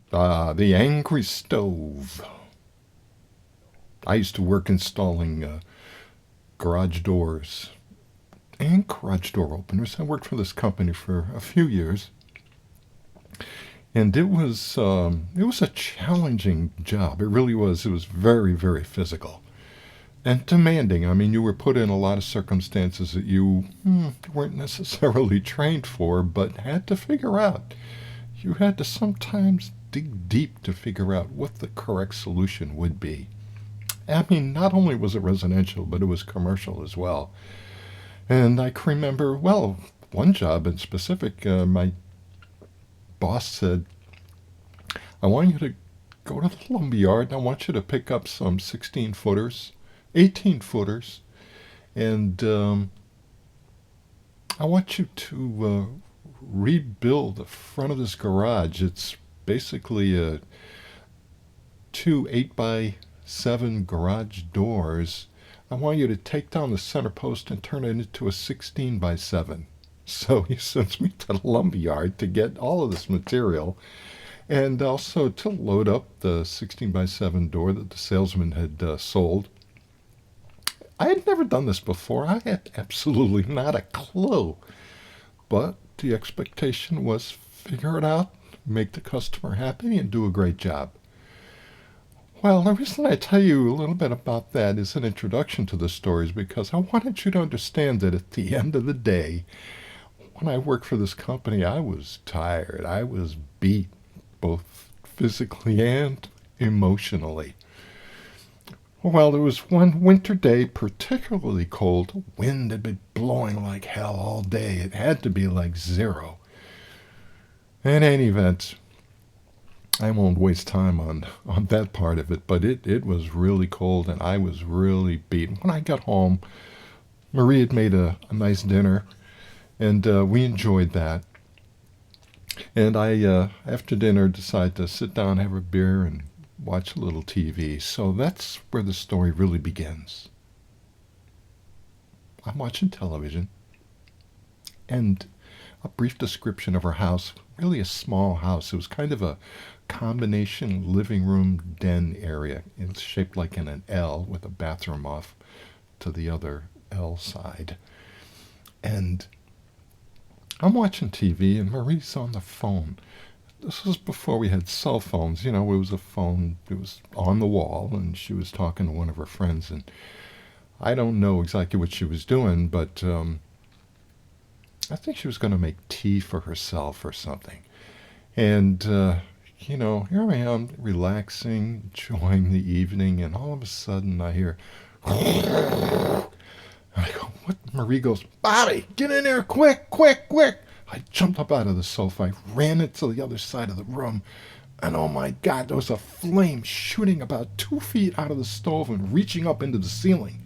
The Angry Stove. I used to work installing garage doors and garage door openers. I worked for this company for a few years, and it was a challenging job. It really was. It was very, very physical and demanding. I mean, you were put in a lot of circumstances that you weren't necessarily trained for, but had to figure out. You had to sometimes dig deep to figure out what the correct solution would be. I mean, not only was it residential, but it was commercial as well. And I can remember, well, one job in specific, my boss said, I want you to go to the lumberyard and I want you to pick up some 16 footers, 18 footers, and I want you to rebuild the front of this garage. It's basically two 8x7 garage doors. I want you to take down the center post and turn it into a 16x7. So he sends me to the lumberyard to get all of this material and also to load up the 16x7 door that the salesman had sold. I had never done this before. I had absolutely not a clue. But the expectation was figure it out, make the customer happy, and do a great job. Well, the reason I tell you a little bit about that is an introduction to the story is because I wanted you to understand that at the end of the day, when I worked for this company, I was tired. I was beat, both physically and emotionally. Well, there was one winter day, particularly cold. Wind had been blowing like hell all day. It had to be like zero. In any event, I won't waste time on that part of it, but it was really cold and I was really beaten. When I got home, Marie had made a nice dinner, and we enjoyed that. And I, after dinner, decided to sit down, have a beer, and watch a little TV. So that's where the story really begins. I'm watching television, and a brief description of our house, really a small house. It was kind of a combination living room den area. It's shaped like in an L with a bathroom off to the other L side. And I'm watching TV, and Marie's on the phone. This was before we had cell phones. You know, it was a phone, it was on the wall, and she was talking to one of her friends. And I don't know exactly what she was doing, but I think she was going to make tea for herself or something. And, here I am relaxing, enjoying the evening, and all of a sudden I hear, and I go, what? Marie goes, Bobby, get in there, quick, quick, quick. I jumped up out of the sofa. I ran into the other side of the room. And oh my God, there was a flame shooting about 2 feet out of the stove and reaching up into the ceiling.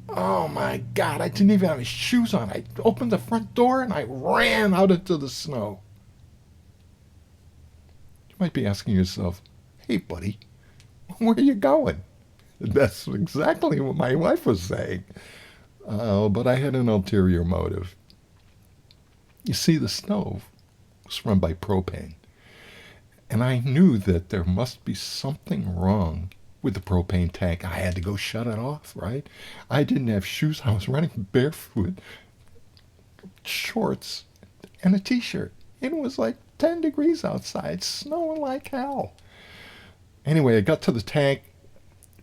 Oh my God, I didn't even have any shoes on. I opened the front door and I ran out into the snow. You might be asking yourself, hey buddy, where are you going? That's exactly what my wife was saying. But I had an ulterior motive. You see, the stove was run by propane, and I knew that there must be something wrong with the propane tank. I had to go shut it off, right? I didn't have shoes. I was running barefoot, shorts, and a t-shirt. It was like 10 degrees outside, snowing like hell. Anyway, I got to the tank,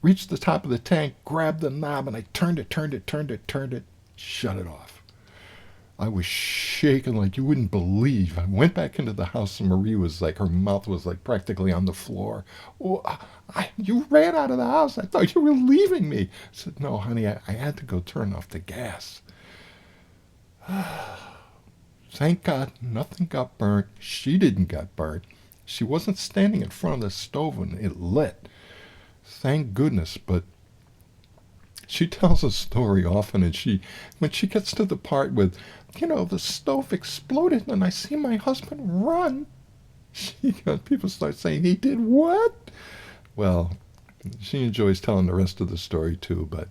reached the top of the tank, grabbed the knob, and I turned it, shut it off. I was shaking like you wouldn't believe. I went back into the house and Marie was like, her mouth was like practically on the floor. Oh, you ran out of the house. I thought you were leaving me. I said, no, honey, I had to go turn off the gas. Thank God nothing got burnt. She didn't get burnt. She wasn't standing in front of the stove when it lit. Thank goodness, but she tells a story often, and when she gets to the part with, the stove exploded and I see my husband run, people start saying, he did what? Well, she enjoys telling the rest of the story too, but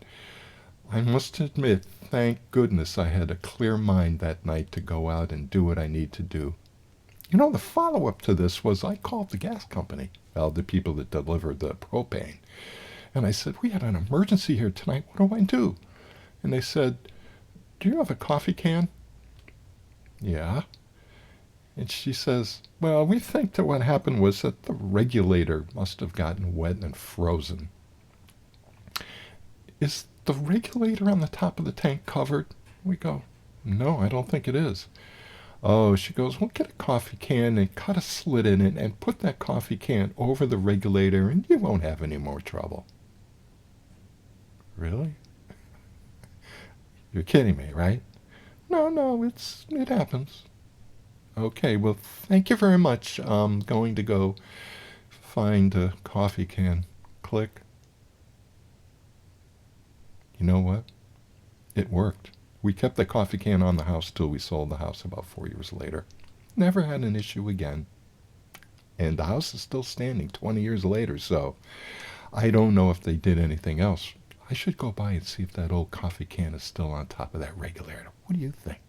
I must admit, thank goodness I had a clear mind that night to go out and do what I need to do. The follow-up to this was I called the gas company, well, the people that delivered the propane, and I said, we had an emergency here tonight. What do I do? And they said, do you have a coffee can? Yeah. And she says, well, we think that what happened was that the regulator must have gotten wet and frozen. Is the regulator on the top of the tank covered? We go, no, I don't think it is. Oh, she goes, well, get a coffee can and cut a slit in it and put that coffee can over the regulator and you won't have any more trouble. Really? You're kidding me, right? No, it happens. Okay, well, thank you very much. I'm going to go find a coffee can. Click. You know what? It worked. We kept the coffee can on the house till we sold the house about 4 years later. Never had an issue again. And the house is still standing 20 years later, so I don't know if they did anything else. I should go by and see if that old coffee can is still on top of that regulator. What do you think?